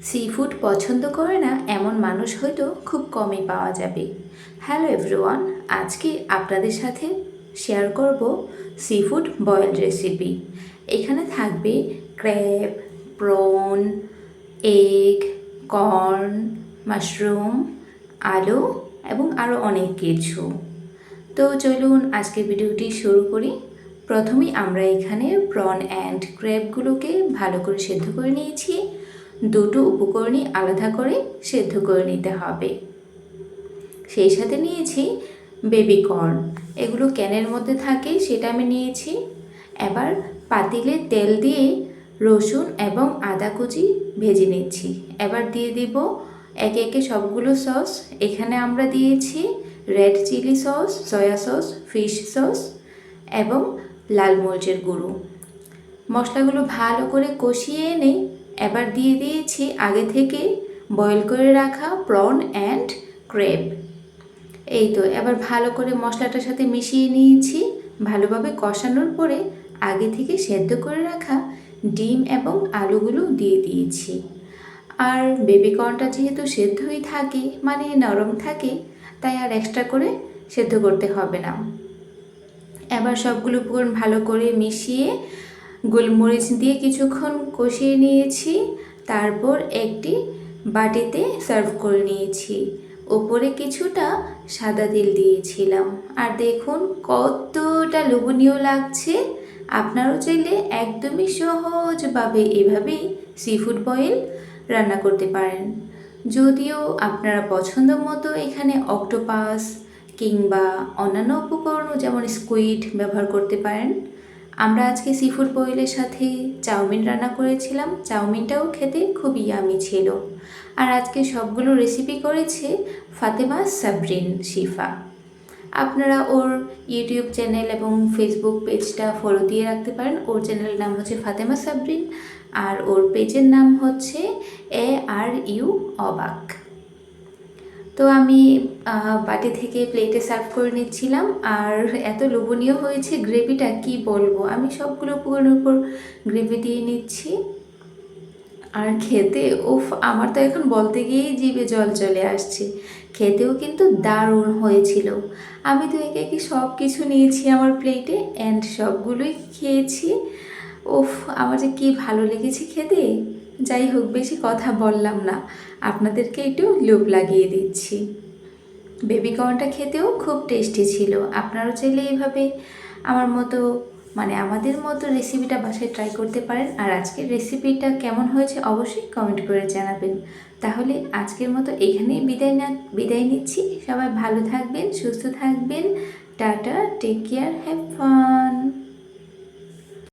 Sea food পছন্দ করে না এমন মানুষ হয়তো খুব কমই পাওয়া যাবে। হ্যালো এভরিওয়ান, আজকে আপনাদের সাথে শেয়ার করব সি ফুড বয়েলড রেসিপি। এখানে থাকবে crab, prawn, egg, corn, mushroom, আলু এবং আরও অনেক কিছু। তো চলুন আজকের ভিডিওটি শুরু করি। প্রথমেই আমরা এখানে প্রন অ্যান্ড ক্র্যাবগুলোকে ভালো করে সেদ্ধ করে নিয়েছি। দুটো উপকরণই আলাদা করে সেদ্ধ করে নিতে হবে। সেই সাথে নিয়েছি বেবি কর্ন, এগুলো ক্যানের মধ্যে থাকে, সেটা আমি নিয়েছি। এবার পাতিলে তেল দিয়ে রসুন এবং আদা কুচি ভেজে নিচ্ছি। এবার দিয়ে দিব একে একে সবগুলো সস। এখানে আমরা দিয়েছি red chili sauce, soya sauce, fish sauce এবং লাল মরিচের গুঁড়ো। মশলাগুলো ভালো করে কষিয়ে এনে এবার দিয়ে দিয়েছি আগে থেকে বয়েল করে রাখা প্রন অ্যান্ড ক্র্যাব। এই তো এবার ভালো করে মশলাটার সাথে মিশিয়ে নিয়েছি। ভালোভাবে কষানোর পরে আগে থেকে সেদ্ধ করে রাখা ডিম এবং আলুগুলো দিয়ে দিয়েছি। আর বেবি কর্নটা যেহেতু সেদ্ধই থাকে, মানে নরম থাকে, তাই আর এক্সট্রা করে সেদ্ধ করতে হবে না। এবার সবগুলো উপকরণ ভালো করে মিশিয়ে গোলমরিচ দিয়ে কিছুক্ষণ কষিয়ে নিয়েছি। তারপর একটি বাটিতে সার্ভ করে নিয়েছি। ওপরে কিছুটা সাদা তিল দিয়েছিলাম। আর দেখুন কতটা লোভনীয় লাগছে। আপনারাও চাইলে একদমই সহজভাবে এভাবেই সি ফুড বয়েল রান্না করতে পারেন। যদিও আপনারা পছন্দ মতো এখানে অক্টোপাস কিংবা অন্যান্য উপকরণও যেমন স্কুইড ব্যবহার করতে পারেন। আমরা আজকে সি ফুড বয়েলের সাথে চাউমিন রান্না করেছিলাম। চাউমিনটাও খেতে খুব ইয়ামি ছিল। আর আজকে সবগুলো রেসিপি করেছে ফাতেমা সাবরিন শিফা। আপনারা ওর ইউটিউব চ্যানেল এবং ফেসবুক পেজটা ফলো দিয়ে রাখতে পারেন। ওর চ্যানেলের নাম হচ্ছে ফাতেমা সাবরিন, আর ওর পেজের নাম হচ্ছে ARU অবাক। তো আমি বাটি থেকে প্লেটে সার্ভ করে নিচ্ছিলাম। আর এত লোভনীয় হয়েছে গ্রেভিটা, কি বলবো। আমি সবগুলো উপকরণের উপর গ্রেভি দিয়ে নিচ্ছি। আর খেতে আমার তো এখন বলতে গিয়েই জিভে জল চলে আসছে। খেতেও কিন্তু দারুণ হয়েছিল। আমি তো একে একে সব কিছু নিয়েছি আমার প্লেটে অ্যান্ড সবগুলোই খেয়েছি। আমার যে কী ভালো লেগেছে খেতে। যাই হোক, বেশি কথা বললাম না, আপনাদেরকে একটু লোভ লাগিয়ে দিচ্ছি। বেবি কর্নটা খেতেও খুব টেস্টি ছিল। আপনারাও চাইলে এইভাবে আমাদের মতো রেসিপিটা বাসায় ট্রাই করতে পারেন। আর আজকের রেসিপিটা কেমন হয়েছে অবশ্যই কমেন্ট করে জানাবেন। তাহলে আজকের মতো এখানেই বিদায় নিচ্ছি। সবাই ভালো থাকবেন, সুস্থ থাকবেন। Tata, take care, have fun.